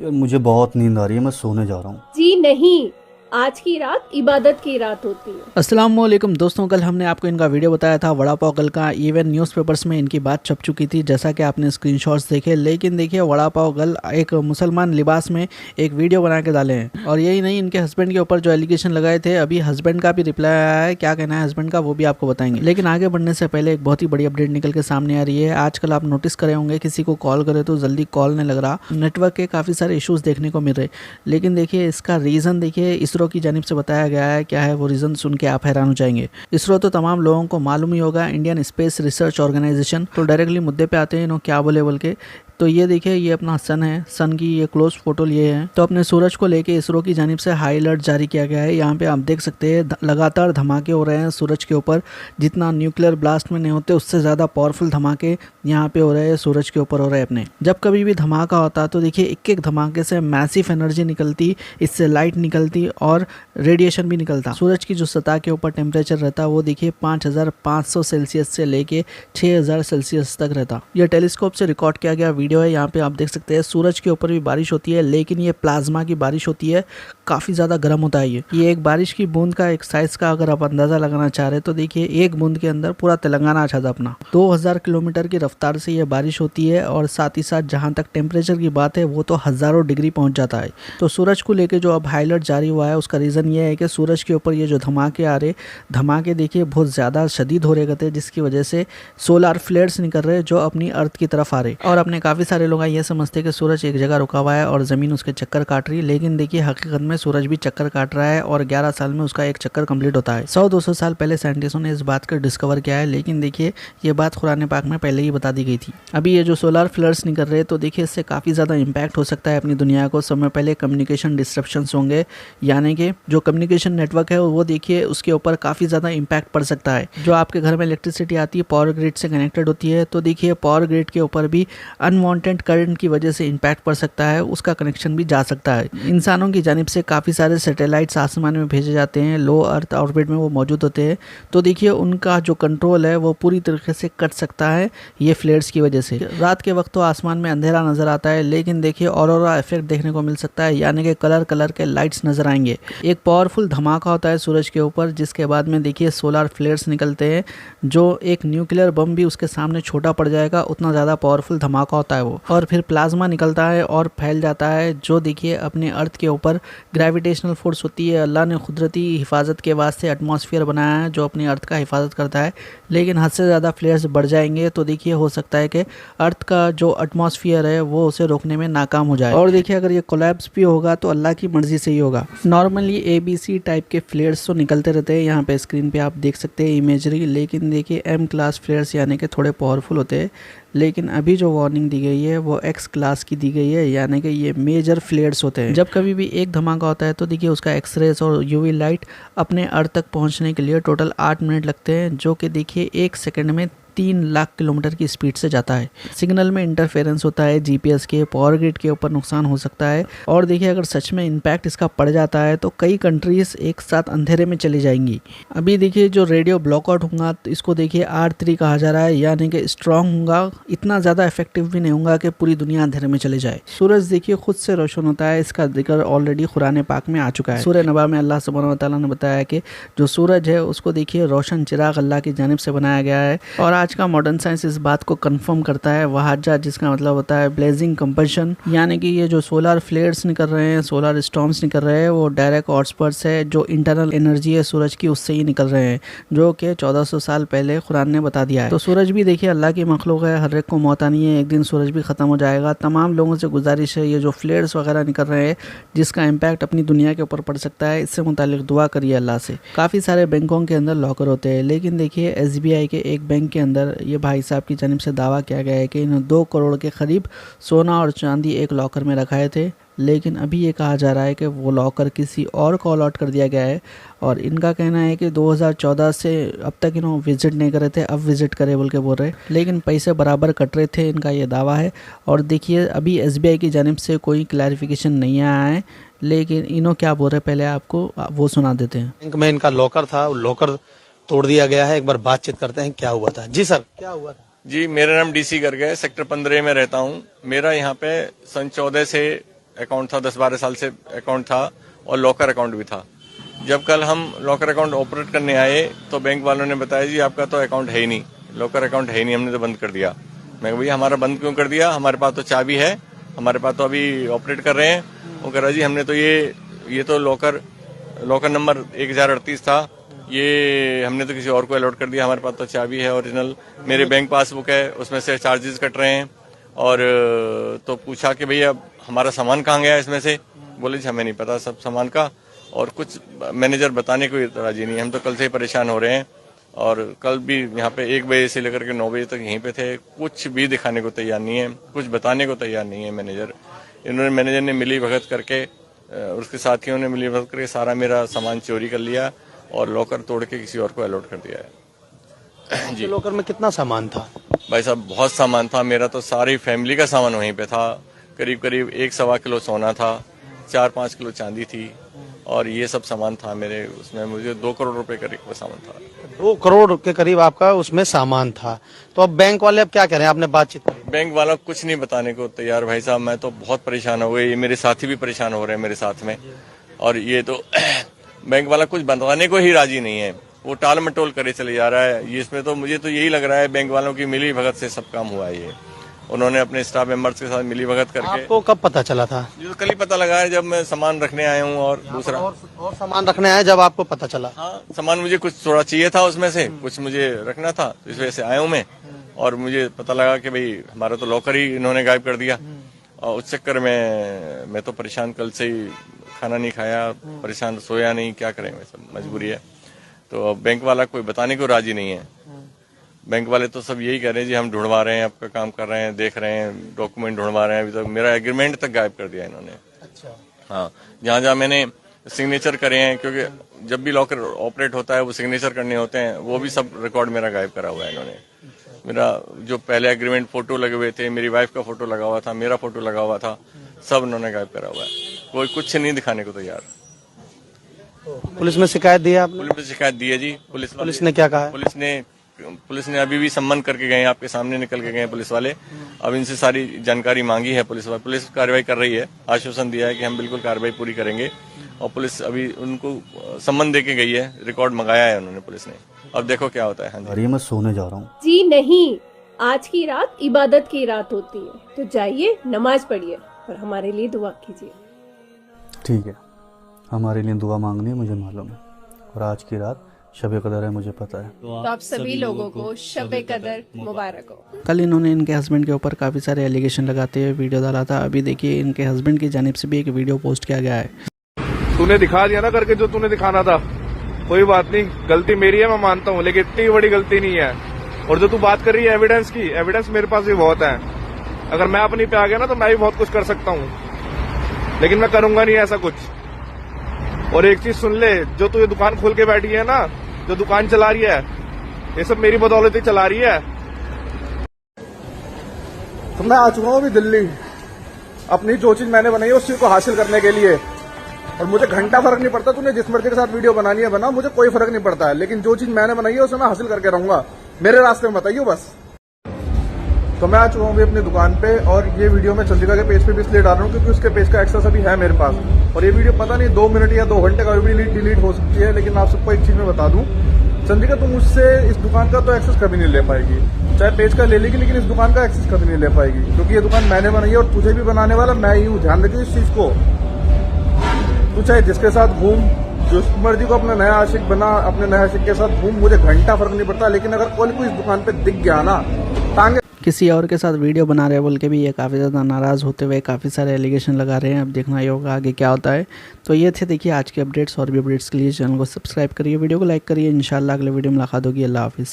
यार मुझे बहुत नींद आ रही है, मैं सोने जा रहा हूँ। जी नहीं, आज की रात इबादत की रात होती है। अस्सलाम वालेकुम दोस्तों, कल हमने आपको इनका वीडियो बताया था वड़ा पाव गल का। इवन न्यूज़पेपर्स में इनकी बात छप चुकी थी, जैसा कि आपने स्क्रीनशॉट्स देखे। लेकिन देखिए, वड़ा पाव गल एक मुसलमान लिबास में एक वीडियो बना के डाले हैं। और यही नहीं, इनके हस्बैंड के ऊपर जो एलिगेशन लगाए थे, अभी हस्बैंड का भी रिप्लाई आया है। क्या कहना है हस्बैंड का वो भी आपको बताएंगे। लेकिन आगे बढ़ने से पहले एक बहुत ही बड़ी अपडेट निकल के सामने आ रही है। आजकल आप नोटिस करे होंगे, किसी को कॉल करे तो जल्दी कॉल नहीं लग रहा। नेटवर्क के काफ़ी सारे इशूज़ देखने को मिल रहे। लेकिन देखिए, इसका रीज़न देखिए इसरो की जानिब से बताया गया है। क्या है वो रीज़न, सुन के आप हैरान हो जाएंगे। इसरो तो तमाम लोगों को मालूम ही होगा, इंडियन स्पेस रिसर्च ऑर्गेनाइजेशन। तो डायरेक्टली मुद्दे पे आते हैं, इन्होंने क्या बोले बोल के। तो ये देखिए, ये अपना सन है, सन की ये क्लोज फोटो लिए है। तो अपने सूरज को लेके इसरो की जानिब से हाई अलर्ट जारी किया गया है। यहाँ पे आप देख सकते हैं लगातार धमाके हो रहे हैं सूरज के ऊपर। जितना न्यूक्लियर ब्लास्ट में नहीं होते, उससे ज़्यादा पावरफुल धमाके यहाँ पे हो रहे हैं, सूरज के ऊपर हो रहे हैं अपने। जब कभी भी धमाका होता तो देखिए, एक एक धमाके से मैसिव एनर्जी निकलती, इससे लाइट निकलती और रेडिएशन भी निकलता। सूरज की जो सतह के ऊपर टेम्परेचर रहता वो देखिए 5500 सेल्सियस से लेके 6000 सेल्सियस तक रहता। यह टेलीस्कोप से रिकॉर्ड किया गया वीडियो है। यहाँ पे आप देख सकते हैं सूरज के ऊपर भी बारिश होती है, लेकिन ये प्लाज्मा की बारिश होती है। काफ़ी ज़्यादा गर्म होता है ये एक बारिश की बूंद का एक साइज़ का अगर आप अंदाज़ा लगाना चाह रहे तो देखिए, एक बूंद के अंदर पूरा तेलंगाना आ जाता अपना। 2000 किलोमीटर की रफ्तार से ये बारिश होती है। और साथ ही साथ जहाँ तक टेम्परेचर की बात है, वो तो हज़ारों डिग्री पहुँच जाता है। तो सूरज को लेकर जो अब हाई अलर्ट जारी हुआ है, उसका रीज़न ये है कि सूरज के ऊपर ये जो धमाके आ रहे, धमाके देखिए बहुत ज़्यादा शदीद हो रहे थे, जिसकी वजह से सोलार फ्लेयर्स निकल रहे जो अपनी अर्थ की तरफ आ रहे। और अपने काफ़ी सारे लोग ये समझते हैं कि सूरज एक जगह रुका हुआ है और ज़मीन उसके चक्कर काट रही है। लेकिन देखिए, हकीकत में सूरज भी चक्कर काट रहा है और 11 साल में उसका एक चक्कर कंप्लीट होता है। 100-200 साल पहले साइंटिस्टों ने इस बात को डिस्कवर किया है। लेकिन देखिए, ये बात कुरान पाक में पहले ही बता दी गई थी। अभी ये जो सोलार फ्लेयर्स निकल रहे हैं, तो देखिए इससे काफ़ी ज़्यादा इम्पैक्ट हो सकता है अपनी दुनिया को। समय पहले कम्युनिकेशन डिस्ट्रप्शंस होंगे, यानी कि जो कम्युनिकेशन नेटवर्क है वो देखिए उसके ऊपर काफ़ी ज़्यादा इम्पैक्ट पड़ सकता है। जो आपके घर में इलेक्ट्रिसिटी आती है, पावर ग्रिड से कनेक्टेड होती है, तो देखिए पावर ग्रिड के ऊपर भी अनवांटेड करंट की वजह से इम्पैक्ट पड़ सकता है, उसका कनेक्शन भी जा सकता है। इंसानों की जानिब से काफ़ी सारे सैटेलाइट्स आसमान में भेजे जाते हैं, लो अर्थ ऑर्बिट में वो मौजूद होते हैं। तो देखिए, उनका जो कंट्रोल है वो पूरी तरीके से कट सकता है ये फ्लेयर्स की वजह से। रात के वक्त तो आसमान में अंधेरा नजर आता है, लेकिन देखिए ऑरोरा इफेक्ट देखने को मिल सकता है, यानी कि कलर कलर के लाइट्स नजर आएंगे। एक पावरफुल धमाका होता है सूरज के ऊपर, जिसके बाद में देखिए सोलार फ्लेयर्स निकलते हैं, जो एक न्यूक्लियर बम भी उसके सामने छोटा पड़ जाएगा, उतना ज़्यादा पावरफुल धमाका होता है वो। और फिर प्लाज्मा निकलता है और फैल जाता है, जो देखिए अपने अर्थ के ऊपर ग्रेविटेशनल फोर्स होती है। अल्लाह ने कुदरती हिफाजत के वास्ते एटमॉस्फेयर बनाया है जो अपनी अर्थ का हिफाजत करता है। लेकिन हद से ज़्यादा फ्लेयर्स बढ़ जाएंगे तो देखिए हो सकता है कि अर्थ का जो एटमॉस्फेयर है वो उसे रोकने में नाकाम हो जाए। और देखिए, अगर ये कोलैप्स भी होगा तो अल्लाह की मर्जी से ही होगा। नॉर्मली ABC टाइप के फ्लेयर्स तो निकलते रहते हैं, यहाँ पे स्क्रीन पे आप देख सकते हैं इमेजरी। लेकिन देखिए M क्लास फ्लेयर्स यानी कि थोड़े पावरफुल होते हैं। लेकिन अभी जो वार्निंग दी गई है वो X क्लास की दी गई है, यानी कि ये मेजर फ्लेयर्स होते हैं। जब कभी भी एक धमाका होता है तो देखिए उसका एक्सरेज और UV लाइट अपने अर्थ तक पहुंचने के लिए टोटल 8 मिनट लगते हैं, जो कि देखिए 1 सेकंड में 3 लाख किलोमीटर की स्पीड से जाता है। सिग्नल में इंटरफेरेंस होता है, GPS के पावर ग्रिड के ऊपर नुकसान हो सकता है। और देखिए, अगर सच में इम्पैक्ट इसका पड़ जाता है तो कई कंट्रीज एक साथ अंधेरे में चली जाएंगी। अभी देखिए, जो रेडियो ब्लॉकआउट होगा तो इसको देखिए R3 कहा जा रहा है, यानी कि स्ट्रॉन्ग होगा, इतना ज़्यादा इफेक्टिव भी नहीं होगा कि पूरी दुनिया अंधेरे में चले जाए। सूरज देखिए खुद से रोशन होता है, इसका जिक्र ऑलरेडी कुरान पाक में आ चुका है। सूरह नबा में अल्लाह सुब्हानहू व तआला ने बताया कि जो सूरज है उसको देखिए रोशन चिराग अल्लाह की जानिब से बनाया गया है। और आज का मॉडर्न साइंस इस बात को कंफर्म करता है, वहाजा, जिसका मतलब होता है ब्लेजिंग कंपल्शन, यानी कि ये जो सोलार फ्लेयर्स निकल रहे हैं, सोलार स्टॉर्म्स निकल रहे हैं, वो डायरेक्ट हॉटस्पॉट्स है जो इंटरनल एनर्जी है सूरज की, उससे ही निकल रहे हैं, जो कि 1400 साल पहले कुरान ने बता दिया है। तो सूरज भी देखिए अल्लाह की मखलूक है, हर एक को मौत आनी है, एक दिन सूरज भी खत्म हो जाएगा। तमाम लोगों से गुजारिश है, ये जो फ्लेयर्स वगैरह निकल रहे हैं जिसका इम्पैक्ट अपनी दुनिया के ऊपर पड़ सकता है, इससे मुतालिक दुआ करिए अल्लाह से। काफ़ी सारे बैंकों के अंदर लॉकर होते हैं, लेकिन देखिए SBI के एक बैंक के अंदर ये भाई साहब की जानिब से दावा किया गया है कि इन्होंने 2 करोड़ के करीब सोना और चांदी एक लॉकर में रखाए थे। लेकिन अभी ये कहा जा रहा है कि वो लॉकर किसी और को अलॉट कर दिया गया है। और इनका कहना है कि 2014 से अब तक इन्होंने विजिट नहीं करे थे, अब विजिट करे बोल के बोल रहे, लेकिन पैसे बराबर कट रहे थे, इनका ये दावा है। और देखिए, अभी SBI की जानिब से कोई क्लैरिफिकेशन नहीं आया है, लेकिन इन्हों क्या बोल रहे पहले आपको वो सुना देते हैं। बैंक में इनका लॉकर था, लॉकर तोड़ दिया गया है। एक बार बातचीत करते हैं क्या हुआ था। जी सर, क्या हुआ था? जी, मेरा नाम DC गर्ग है, सेक्टर 15 में रहता हूँ। मेरा यहाँ पे सन 14 से अकाउंट था, 10-12 साल से अकाउंट था और लॉकर अकाउंट भी था। जब कल हम लॉकर अकाउंट ऑपरेट करने आए तो बैंक वालों ने बताया जी आपका तो अकाउंट है ही नहीं, लॉकर अकाउंट है ही नहीं, हमने तो बंद कर दिया। मैं कहा भैया हमारा बंद क्यों कर दिया, हमारे पास तो चाबी है, हमारे पास तो अभी ऑपरेट कर रहे हैं। वो कह रहा जी हमने तो ये तो लॉकर नंबर 1038 था, ये हमने तो किसी और को अलॉट कर दिया, हमारे पास तो चाबी है ओरिजिनल, मेरे बैंक पासबुक है, उसमें से चार्जेस कट रहे हैं। और तो पूछा कि भैया हमारा सामान कहाँ गया इसमें से, बोले जी हमें नहीं पता सब सामान का, और कुछ मैनेजर बताने को राजी नहीं है। हम तो कल से ही परेशान हो रहे हैं और कल भी यहाँ पे 1 बजे से लेकर के 9 बजे तक यहीं पे थे, कुछ भी दिखाने को तैयार नहीं है, कुछ बताने को तैयार नहीं है मैनेजर। मैनेजर ने मिली भगत करके, उसके साथियों ने मिली भगत करके सारा मेरा सामान चोरी कर लिया और लॉकर तोड़ के किसी और को अलॉट कर दिया है। जी, लॉकर में कितना सामान था? भाई साहब बहुत सामान था, मेरा तो सारी फैमिली का सामान वहीं पे था। करीब 1-1.25 किलो सोना था, 4-5 किलो चांदी थी और ये सब सामान था मेरे उसमें। मुझे 2 करोड़ रुपए करीब का सामान था। 2 करोड़ के करीब आपका उसमें सामान था। तो अब बैंक वाले अब क्या कह रहे हैं, आपने बातचीत की? बैंक वाला कुछ नहीं बताने को तैयार भाई साहब, मैं तो बहुत परेशान हो गई, ये मेरे साथी भी परेशान हो रहे हैं मेरे साथ में। और ये तो बैंक वाला कुछ बताने को ही राजी नहीं है, वो टाल मटोल करे चले जा रहा है। ये इसमें तो मुझे तो यही लग रहा है बैंक वालों की मिली भगत से सब काम हुआ है। ये उन्होंने अपने स्टाफ मेंबर्स के साथ मिली भगत करके। आपको कब पता चला था? ये तो कल ही पता लगा है जब मैं सामान रखने आया हूँ। और दूसरा और सामान रखने आए जब आपको पता चला? हाँ, सामान मुझे कुछ थोड़ा चाहिए था, उसमें से कुछ मुझे रखना था, तो इस वजह से आया हूँ मैं। और मुझे पता लगा कि भाई हमारा तो लॉकर ही इन्होंने गायब कर दिया और उस चक्कर में मैं तो परेशान, कल से ही खाना नहीं खाया, परेशान, सोया नहीं, क्या करें, मजबूरी है। तो बैंक वाला कोई बताने को राजी नहीं है। बैंक वाले तो सब यही कह रहे हैं जी हम ढूंढवा रहे हैं, आपका काम कर रहे हैं, देख रहे हैं, डॉक्यूमेंट ढूंढवा रहे हैं। अभी तक मेरा एग्रीमेंट तक गायब कर दिया इन्होंने। अच्छा। हाँ, जहाँ मैंने सिग्नेचर करे हैं, क्योंकि जब भी लॉकर ऑपरेट होता है वो सिग्नेचर करने होते हैं, वो भी सब रिकॉर्ड मेरा गायब करा हुआ है इन्होंने। मेरा जो पहले एग्रीमेंट फोटो लगे हुए थे, मेरी वाइफ का फोटो लगा हुआ था, मेरा फोटो लगा हुआ था, सब इन्होंने गायब करा हुआ है। कोई कुछ नहीं दिखाने को तैयार। पुलिस में शिकायत दी आपने? पुलिस में शिकायत दी है जी। पुलिस ने क्या कहा? पुलिस ने अभी भी सम्मन करके गए, आपके सामने निकल के गए पुलिस वाले। अब इनसे सारी जानकारी मांगी है पुलिस वाले, पुलिस कार्रवाई कर रही है, आश्वासन दिया है कि हम बिल्कुल कार्रवाई पूरी करेंगे। और पुलिस अभी उनको सम्मन दे के गई है, रिकॉर्ड मंगाया है उन्होंने पुलिस ने। अब देखो क्या होता है। हाँ अरे मैं सोने जा रहा हूँ। जी नहीं, आज की रात इबादत की रात होती है, तो जाइए नमाज पढ़िए और हमारे लिए दुआ कीजिए। ठीक है, हमारे लिए दुआ मांगनी है, मुझे मालूम है। और आज की रात शब कदर है, मुझे पता है। तो आप सभी लोगों को शब कदर मुबारक हो। कल इन्होंने इनके हस्बैंड के ऊपर काफ़ी सारे एलिगेशन लगाते हुए वीडियो डाला था। अभी देखिए इनके हस्बैंड की जानिब से भी एक वीडियो पोस्ट किया गया है। तूने दिखा दिया ना करके जो तूने दिखाना था, कोई बात नहीं, गलती मेरी है, मैं मानता हूँ, लेकिन इतनी बड़ी गलती नहीं है। और जो तू बात कर रही है एविडेंस की, एविडेंस मेरे पास भी बहुत है। अगर मैं अपनी पे आ गया ना तो मैं भी बहुत कुछ कर सकता हूँ, लेकिन मैं करूंगा नहीं ऐसा कुछ। और एक चीज सुन ले, जो तू ये दुकान खोल के बैठी है ना, जो दुकान चला रही है, ये सब मेरी बदौलत ही चला रही है। तो मैं आ चुका हूँ अभी दिल्ली, अपनी जो चीज मैंने बनाई है उस चीज को हासिल करने के लिए। और मुझे घंटा फर्क नहीं पड़ता, तूने जिस मर्जी के साथ वीडियो बनानी है बना, मुझे कोई फर्क नहीं पड़ता है। लेकिन जो चीज मैंने बनाई है उसे मैं हासिल करके रहूंगा, मेरे रास्ते में बताइए बस। तो मैं आ चुका हूँ अभी अपनी दुकान पे, और ये वीडियो मैं चंद्रिका के पेज पे भी इसलिए डाल रहा हूँ क्योंकि उसके पेज का एक्सेस अभी है मेरे पास। और ये वीडियो पता नहीं 2 मिनट या 2 घंटे का भी डिलीट हो सकती है, लेकिन आप सबको एक चीज मैं बता दूं, चंद्रिका तुम मुझसे इस दुकान का तो एक्सेस कभी नहीं ले पाएगी, चाहे पेज का ले लेगी, लेकिन इस दुकान का एक्सेस कभी नहीं ले पाएगी, क्योंकि ये दुकान मैंने बनाई है और तुझे भी बनाने वाला मैं ही हूँ। ध्यान रखिए इस चीज को। तू चाहे जिसके साथ घूम, जिस मर्जी को अपना नया आशिक बना, अपने नया आशिक के साथ घूम, मुझे घंटा फर्क नहीं पड़ता। लेकिन अगर कोई इस दुकान पे दिख गया ना, टांगे किसी और के साथ वीडियो बना रहे हैं बोल के भी ये काफ़ी ज़्यादा नाराज़ होते हुए काफ़ी सारे एलिगेशन लगा रहे हैं। अब देखना ही होगा आगे क्या होता है। तो ये थे देखिए आज के अपडेट्स, और भी अपडेट्स के लिए चैनल को सब्सक्राइब करिए, वीडियो को लाइक करिए। इंशाल्लाह अगले वीडियो में मुलाकात होगी। अल्लाह हाफिज़।